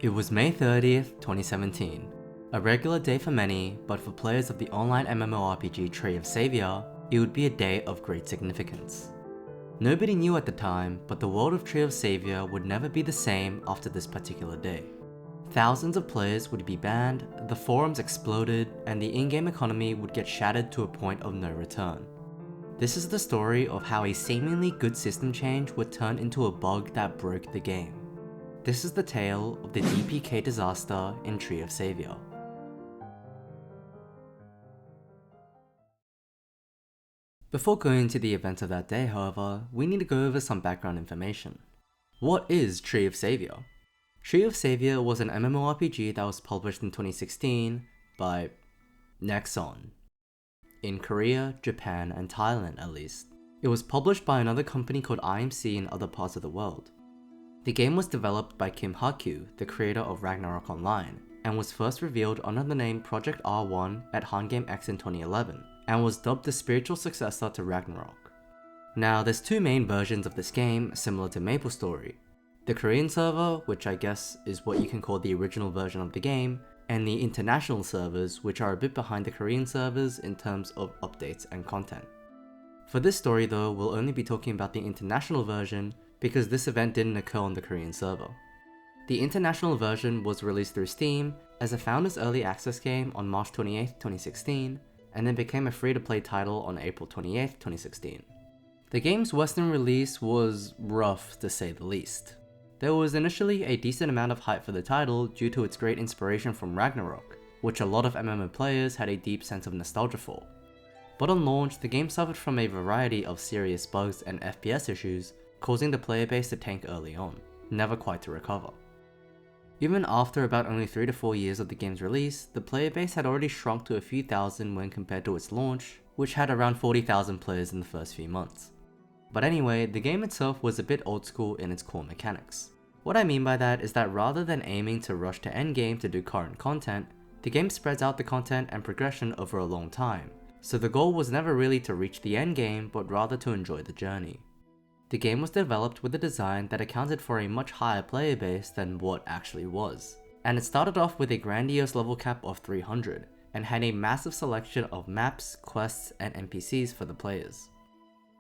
It was May 30th, 2017. A regular day for many, but for players of the online MMORPG Tree of Savior, it would be a day of great significance. Nobody knew at the time, but the world of Tree of Savior would never be the same after this particular day. Thousands of players would be banned, the forums exploded, and the in-game economy would get shattered to a point of no return. This is the story of how a seemingly good system change would turn into a bug that broke the game. This is the tale of the DPK disaster in Tree of Savior. Before going into the events of that day, however, we need to go over some background information. What is Tree of Savior? Tree of Savior was an MMORPG that was published in 2016 by Nexon. In Korea, Japan, and Thailand at least. It was published by another company called IMC in other parts of the world. The game was developed by Kim Ha-kyu, the creator of Ragnarok Online, and was first revealed under the name Project R1 at HanGameX in 2011, and was dubbed the spiritual successor to Ragnarok. Now, there's two main versions of this game, similar to MapleStory. The Korean server, which I guess is what you can call the original version of the game, and the international servers, which are a bit behind the Korean servers in terms of updates and content. For this story though, we'll only be talking about the international version because this event didn't occur on the Korean server. The international version was released through Steam as a Founders Early Access game on March 28, 2016, and then became a free-to-play title on April 28, 2016. The game's Western release was rough to say the least. There was initially a decent amount of hype for the title due to its great inspiration from Ragnarok, which a lot of MMO players had a deep sense of nostalgia for. But on launch, the game suffered from a variety of serious bugs and FPS issues, causing the player base to tank early on, never quite to recover. Even after about only 3 to 4 years of the game's release, the player base had already shrunk to a few thousand when compared to its launch, which had around 40,000 players in the first few months. But anyway, the game itself was a bit old school in its core mechanics. What I mean by that is that rather than aiming to rush to endgame to do current content, the game spreads out the content and progression over a long time, so the goal was never really to reach the endgame but rather to enjoy the journey. The game was developed with a design that accounted for a much higher player base than what actually was, and it started off with a grandiose level cap of 300, and had a massive selection of maps, quests, and NPCs for the players.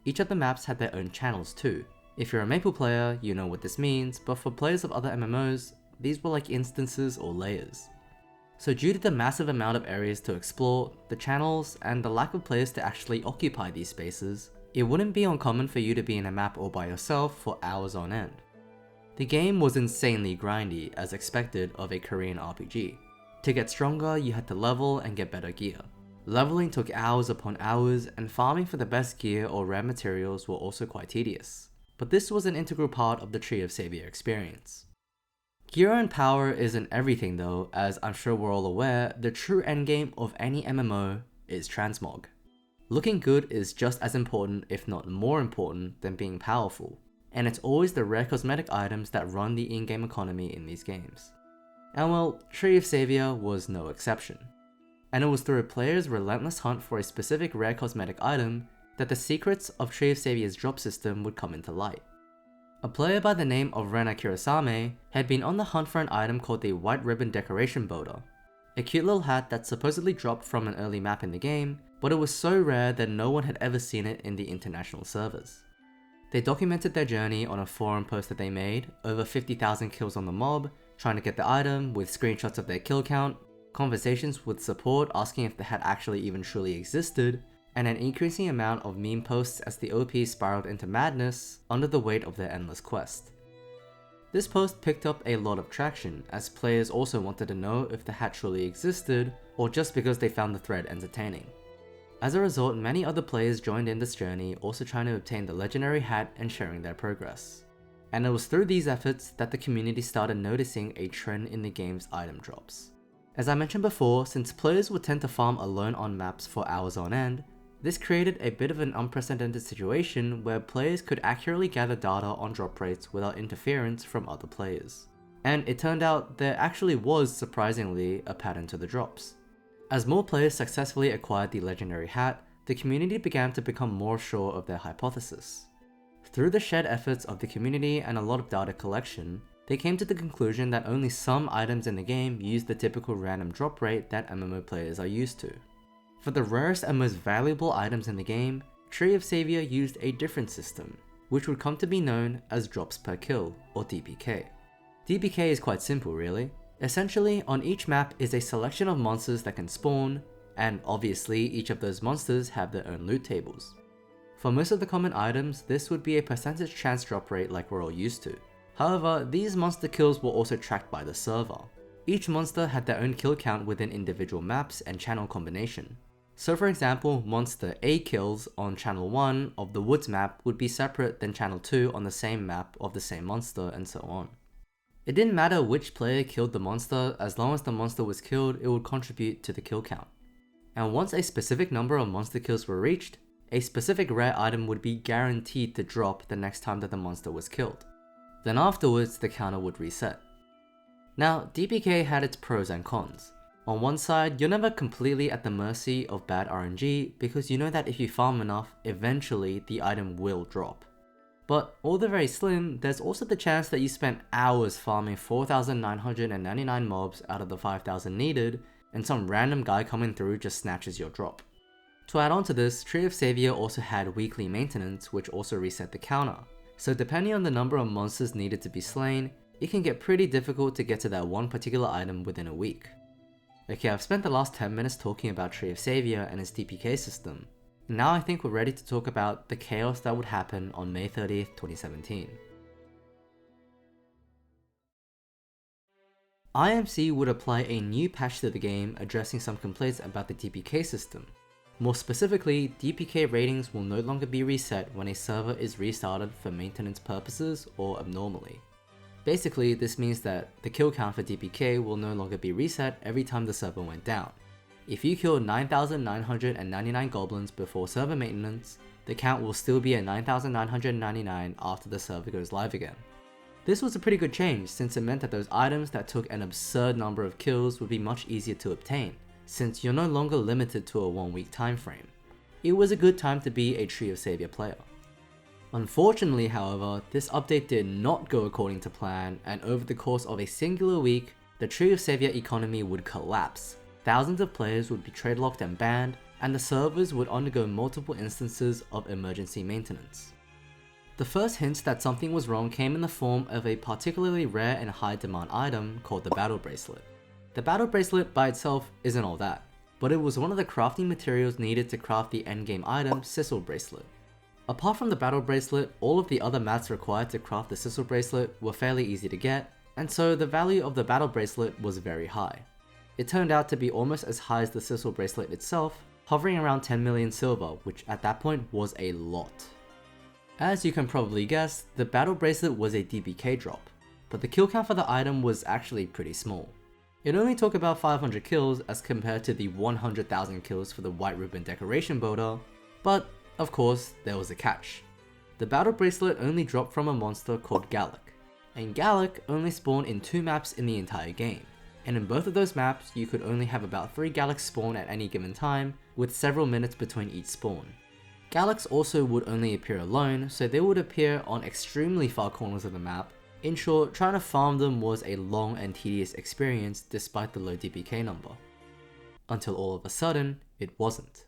Each of the maps had their own channels too. If you're a Maple player, you know what this means, but for players of other MMOs, these were like instances or layers. So due to the massive amount of areas to explore, the channels, and the lack of players to actually occupy these spaces, it wouldn't be uncommon for you to be in a map all by yourself for hours on end. The game was insanely grindy, as expected of a Korean RPG. To get stronger, you had to level and get better gear. Leveling took hours upon hours, and farming for the best gear or rare materials were also quite tedious. But this was an integral part of the Tree of Savior experience. Gear and power isn't everything though, as I'm sure we're all aware, the true endgame of any MMO is transmog. Looking good is just as important, if not more important, than being powerful, and it's always the rare cosmetic items that run the in-game economy in these games. And well, Tree of Savior was no exception. And it was through a player's relentless hunt for a specific rare cosmetic item that the secrets of Tree of Savior's drop system would come into light. A player by the name of Rena Kurosame had been on the hunt for an item called the White Ribbon Decoration Boater, a cute little hat that supposedly dropped from an early map in the game, but it was so rare that no one had ever seen it in the international servers. They documented their journey on a forum post that they made, over 50,000 kills on the mob, trying to get the item with screenshots of their kill count, conversations with support asking if the hat actually even truly existed, and an increasing amount of meme posts as the OP spiraled into madness under the weight of their endless quest. This post picked up a lot of traction, as players also wanted to know if the hat truly existed, or just because they found the thread entertaining. As a result, many other players joined in this journey, also trying to obtain the legendary hat and sharing their progress. And it was through these efforts that the community started noticing a trend in the game's item drops. As I mentioned before, since players would tend to farm alone on maps for hours on end, this created a bit of an unprecedented situation where players could accurately gather data on drop rates without interference from other players. And it turned out there actually was, surprisingly, a pattern to the drops. As more players successfully acquired the legendary hat, the community began to become more sure of their hypothesis. Through the shared efforts of the community and a lot of data collection, they came to the conclusion that only some items in the game use the typical random drop rate that MMO players are used to. For the rarest and most valuable items in the game, Tree of Savior used a different system, which would come to be known as drops per kill, or DPK. DPK is quite simple really. Essentially, on each map is a selection of monsters that can spawn, and obviously each of those monsters have their own loot tables. For most of the common items, this would be a percentage chance drop rate like we're all used to. However, these monster kills were also tracked by the server. Each monster had their own kill count within individual maps and channel combination. So for example, monster A kills on channel 1 of the woods map would be separate than channel 2 on the same map of the same monster, and so on. It didn't matter which player killed the monster, as long as the monster was killed, it would contribute to the kill count. And once a specific number of monster kills were reached, a specific rare item would be guaranteed to drop the next time that the monster was killed. Then afterwards, the counter would reset. Now, DPK had its pros and cons. On one side, you're never completely at the mercy of bad RNG because you know that if you farm enough, eventually the item will drop. But although very slim, there's also the chance that you spent hours farming 4,999 mobs out of the 5,000 needed, and some random guy coming through just snatches your drop. To add on to this, Tree of Savior also had weekly maintenance, which also reset the counter. So depending on the number of monsters needed to be slain, it can get pretty difficult to get to that one particular item within a week. Okay, I've spent the last 10 minutes talking about Tree of Savior and its DPK system. Now I think we're ready to talk about the chaos that would happen on May 30th, 2017. IMC would apply a new patch to the game addressing some complaints about the DPK system. More specifically, DPK ratings will no longer be reset when a server is restarted for maintenance purposes or abnormally. Basically, this means that the kill count for DPK will no longer be reset every time the server went down. If you killed 9,999 goblins before server maintenance, the count will still be at 9,999 after the server goes live again. This was a pretty good change since it meant that those items that took an absurd number of kills would be much easier to obtain, since you're no longer limited to a 1 week time frame. It was a good time to be a Tree of Savior player. Unfortunately, however, this update did not go according to plan, and over the course of a singular week, the Tree of Savior economy would collapse. Thousands of players would be trade locked and banned, and the servers would undergo multiple instances of emergency maintenance. The first hint that something was wrong came in the form of a particularly rare and high demand item called the Battle Bracelet. The Battle Bracelet by itself isn't all that, but it was one of the crafting materials needed to craft the endgame item Sissel Bracelet. Apart from the Battle Bracelet, all of the other mats required to craft the Sissel Bracelet were fairly easy to get, and so the value of the Battle Bracelet was very high. It turned out to be almost as high as the Sissel Bracelet itself, hovering around 10 million silver, which at that point was a lot. As you can probably guess, the Battle Bracelet was a DPK drop, but the kill count for the item was actually pretty small. It only took about 500 kills as compared to the 100,000 kills for the White Ribbon Decoration Boulder, but of course there was a catch. The Battle Bracelet only dropped from a monster called Gallic, and Gallic only spawned in 2 maps in the entire game, and in both of those maps you could only have about 3 Gallics spawn at any given time, with several minutes between each spawn. Gallics also would only appear alone, so they would appear on extremely far corners of the map. In short, trying to farm them was a long and tedious experience despite the low DPK number. Until all of a sudden, it wasn't.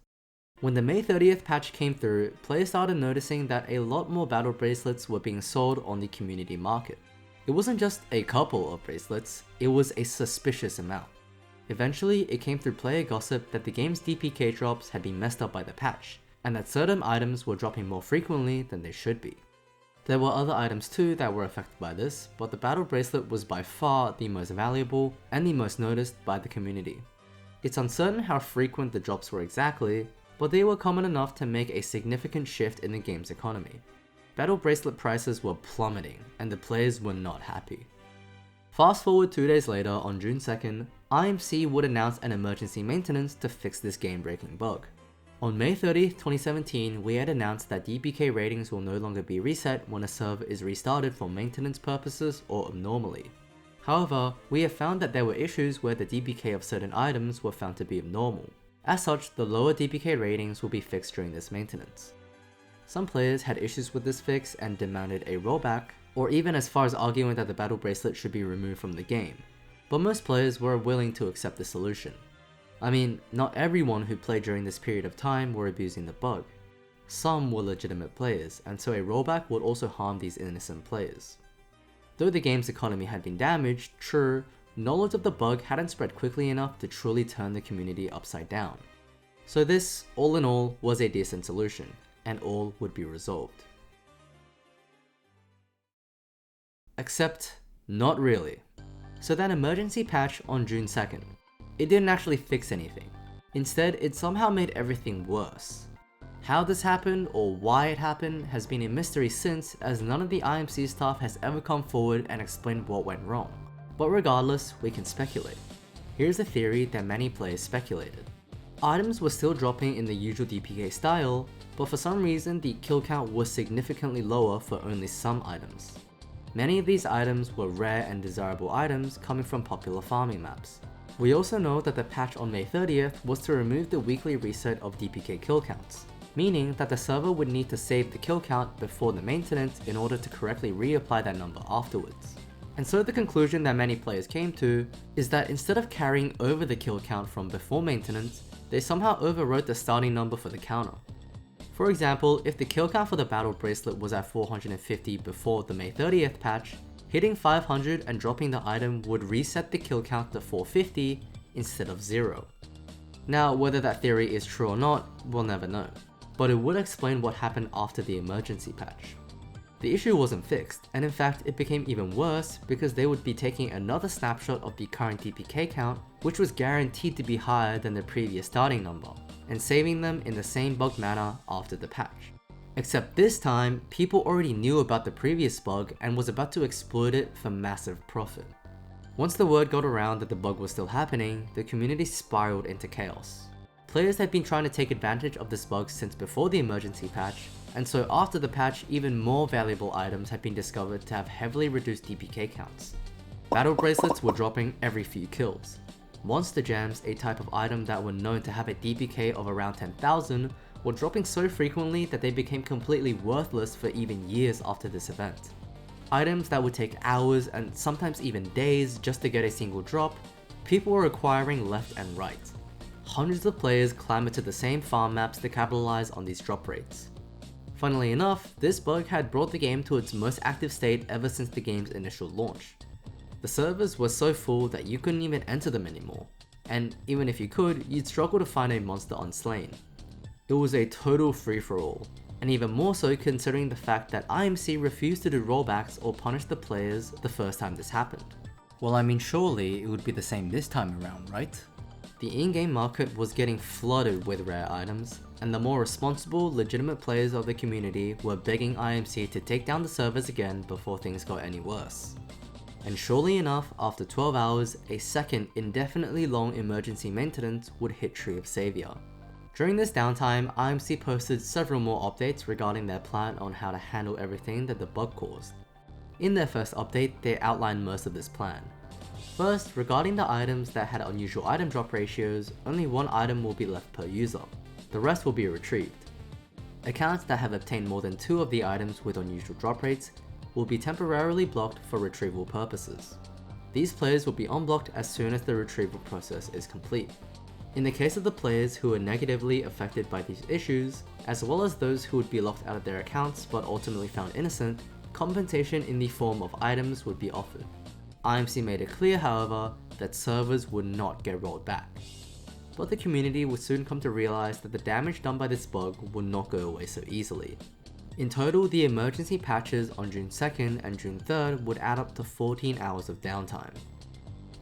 When the May 30th patch came through, players started noticing that a lot more Battle Bracelets were being sold on the community market. It wasn't just a couple of bracelets, it was a suspicious amount. Eventually, it came through player gossip that the game's DPK drops had been messed up by the patch, and that certain items were dropping more frequently than they should be. There were other items too that were affected by this, but the Battle Bracelet was by far the most valuable and the most noticed by the community. It's uncertain how frequent the drops were exactly, but they were common enough to make a significant shift in the game's economy. Battle Bracelet prices were plummeting, and the players were not happy. Fast forward 2 days later, on June 2nd, IMC would announce an emergency maintenance to fix this game-breaking bug. On May 30th, 2017, we had announced that DPK ratings will no longer be reset when a server is restarted for maintenance purposes or abnormally. However, we have found that there were issues where the DPK of certain items were found to be abnormal. As such, the lower DPK ratings will be fixed during this maintenance. Some players had issues with this fix and demanded a rollback, or even as far as arguing that the battle bracelet should be removed from the game, but most players were willing to accept the solution. I mean, not everyone who played during this period of time were abusing the bug. Some were legitimate players, and so a rollback would also harm these innocent players. Though the game's economy had been damaged, true, knowledge of the bug hadn't spread quickly enough to truly turn the community upside down. So this, all in all, was a decent solution, and all would be resolved. Except, not really. So that emergency patch on June 2nd, it didn't actually fix anything. Instead, it somehow made everything worse. How this happened or why it happened has been a mystery since, as none of the IMC staff has ever come forward and explained what went wrong. But regardless, we can speculate. Here's a theory that many players speculated. Items were still dropping in the usual DPK style, but for some reason the kill count was significantly lower for only some items. Many of these items were rare and desirable items coming from popular farming maps. We also know that the patch on May 30th was to remove the weekly reset of DPK kill counts, meaning that the server would need to save the kill count before the maintenance in order to correctly reapply that number afterwards. And so the conclusion that many players came to is that instead of carrying over the kill count from before maintenance, they somehow overwrote the starting number for the counter. For example, if the kill count for the battle bracelet was at 450 before the May 30th patch, hitting 500 and dropping the item would reset the kill count to 450 instead of 0. Now, whether that theory is true or not, we'll never know, but it would explain what happened after the emergency patch. The issue wasn't fixed, and in fact it became even worse because they would be taking another snapshot of the current DPK count, which was guaranteed to be higher than the previous starting number, and saving them in the same bug manner after the patch. Except this time, people already knew about the previous bug and was about to exploit it for massive profit. Once the word got around that the bug was still happening, the community spiraled into chaos. Players had been trying to take advantage of this bug since before the emergency patch, and so after the patch, even more valuable items had been discovered to have heavily reduced DPK counts. Battle bracelets were dropping every few kills. Monster gems, a type of item that were known to have a DPK of around 10,000, were dropping so frequently that they became completely worthless for even years after this event. Items that would take hours and sometimes even days just to get a single drop, people were acquiring left and right. Hundreds of players clamored to the same farm maps to capitalize on these drop rates. Funnily enough, this bug had brought the game to its most active state ever since the game's initial launch. The servers were so full that you couldn't even enter them anymore, and even if you could, you'd struggle to find a monster unslain. It was a total free-for-all, and even more so considering the fact that IMC refused to do rollbacks or punish the players the first time this happened. Well, I mean, surely it would be the same this time around, right? The in-game market was getting flooded with rare items, and the more responsible, legitimate players of the community were begging IMC to take down the servers again before things got any worse. And surely enough, after 12 hours, a second indefinitely long emergency maintenance would hit Tree of Savior. During this downtime, IMC posted several more updates regarding their plan on how to handle everything that the bug caused. In their first update, they outlined most of this plan. First, regarding the items that had unusual item drop ratios, only one item will be left per user. The rest will be retrieved. Accounts that have obtained more than 2 of the items with unusual drop rates will be temporarily blocked for retrieval purposes. These players will be unblocked as soon as the retrieval process is complete. In the case of the players who are negatively affected by these issues, as well as those who would be locked out of their accounts but ultimately found innocent, compensation in the form of items would be offered. IMC made it clear, however, that servers would not get rolled back. But the community would soon come to realize that the damage done by this bug would not go away so easily. In total, the emergency patches on June 2nd and June 3rd would add up to 14 hours of downtime.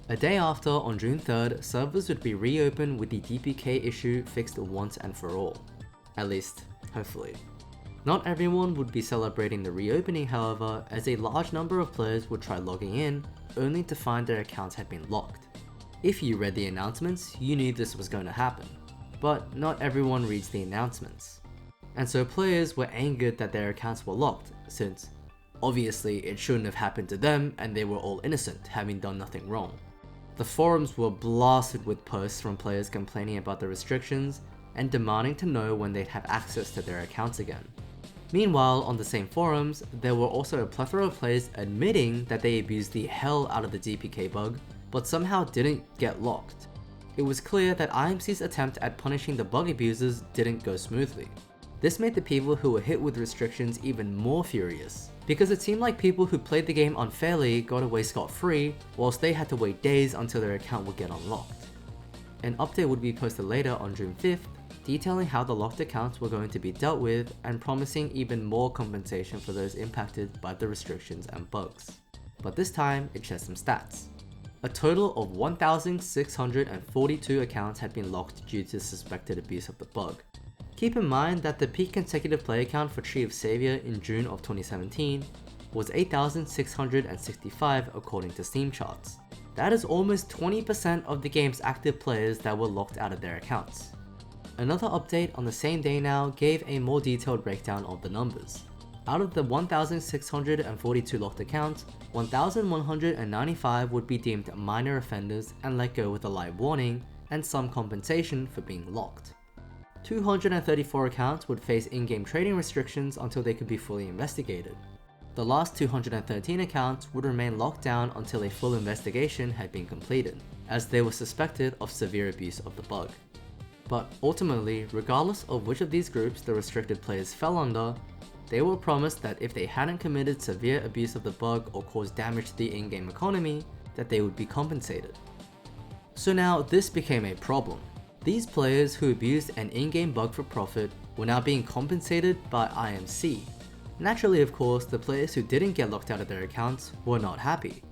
A day after, on June 3rd, servers would be reopened with the DPK issue fixed once and for all. At least, hopefully. Not everyone would be celebrating the reopening, however, as a large number of players would try logging in, only to find their accounts had been locked. If you read the announcements, you knew this was going to happen. But not everyone reads the announcements. And so players were angered that their accounts were locked, since obviously it shouldn't have happened to them and they were all innocent, having done nothing wrong. The forums were blasted with posts from players complaining about the restrictions and demanding to know when they'd have access to their accounts again. Meanwhile, on the same forums, there were also a plethora of players admitting that they abused the hell out of the DPK bug, but somehow didn't get locked. It was clear that IMC's attempt at punishing the bug abusers didn't go smoothly. This made the people who were hit with restrictions even more furious, because it seemed like people who played the game unfairly got away scot-free, whilst they had to wait days until their account would get unlocked. An update would be posted later on June 5th, detailing how the locked accounts were going to be dealt with and promising even more compensation for those impacted by the restrictions and bugs. But this time, it shares some stats. A total of 1,642 accounts had been locked due to suspected abuse of the bug. Keep in mind that the peak consecutive play count for Tree of Savior in June of 2017 was 8,665 according to Steam charts. That is almost 20% of the game's active players that were locked out of their accounts. Another update on the same day now gave a more detailed breakdown of the numbers. Out of the 1,642 locked accounts, 1,195 would be deemed minor offenders and let go with a light warning and some compensation for being locked. 234 accounts would face in-game trading restrictions until they could be fully investigated. The last 213 accounts would remain locked down until a full investigation had been completed, as they were suspected of severe abuse of the bug. But ultimately, regardless of which of these groups the restricted players fell under, they were promised that if they hadn't committed severe abuse of the bug or caused damage to the in-game economy, that they would be compensated. So now this became a problem. These players who abused an in-game bug for profit were now being compensated by IMC. Naturally, of course, the players who didn't get locked out of their accounts were not happy.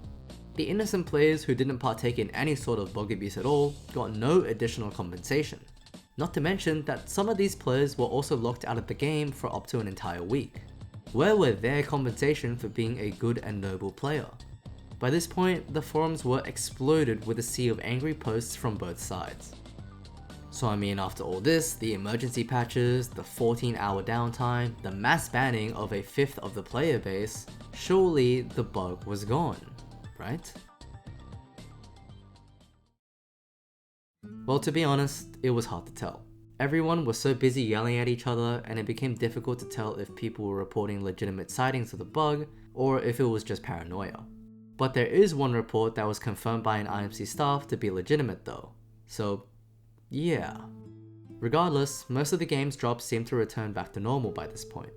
The innocent players who didn't partake in any sort of bug abuse at all got no additional compensation. Not to mention that some of these players were also locked out of the game for up to an entire week. Where were their compensation for being a good and noble player? By this point, the forums were exploded with a sea of angry posts from both sides. So I mean, after all this, the emergency patches, the 14-hour downtime, the mass banning of a fifth of the player base, surely the bug was gone, right? Well, to be honest, it was hard to tell. Everyone was so busy yelling at each other, and it became difficult to tell if people were reporting legitimate sightings of the bug, or if it was just paranoia. But there is one report that was confirmed by an IMC staff to be legitimate though, so yeah. Regardless, most of the game's drops seemed to return back to normal by this point.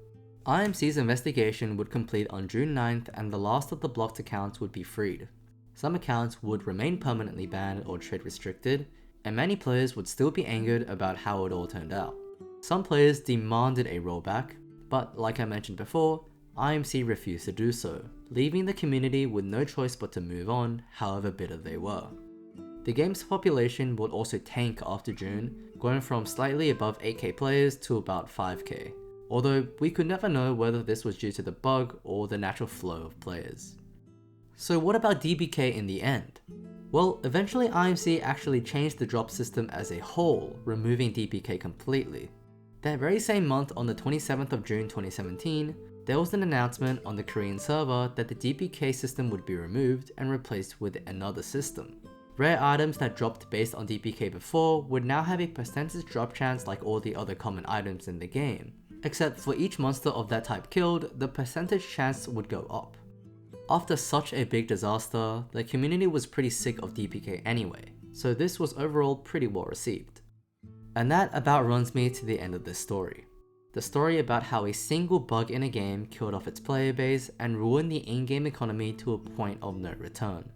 IMC's investigation would complete on June 9th and the last of the blocked accounts would be freed. Some accounts would remain permanently banned or trade restricted, and many players would still be angered about how it all turned out. Some players demanded a rollback, but like I mentioned before, IMC refused to do so, leaving the community with no choice but to move on, however bitter they were. The game's population would also tank after June, going from slightly above 8k players to about 5k, although we could never know whether this was due to the bug or the natural flow of players. So what about DBK in the end? Well, eventually IMC actually changed the drop system as a whole, removing DBK completely. That very same month, on the 27th of June 2017, there was an announcement on the Korean server that the DBK system would be removed and replaced with another system. Rare items that dropped based on DPK before would now have a percentage drop chance like all the other common items in the game, except for each monster of that type killed, the percentage chance would go up. After such a big disaster, the community was pretty sick of DPK anyway, so this was overall pretty well received. And that about runs me to the end of this story. The story about how a single bug in a game killed off its player base and ruined the in-game economy to a point of no return.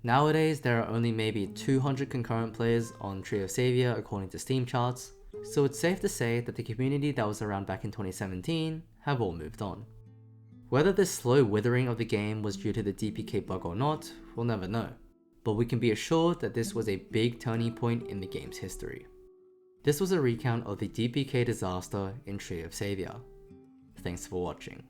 Nowadays, there are only maybe 200 concurrent players on Tree of Savior according to Steam charts, so it's safe to say that the community that was around back in 2017 have all moved on. Whether this slow withering of the game was due to the DPK bug or not, we'll never know, but we can be assured that this was a big turning point in the game's history. This was a recount of the DPK disaster in Tree of Savior. Thanks for watching.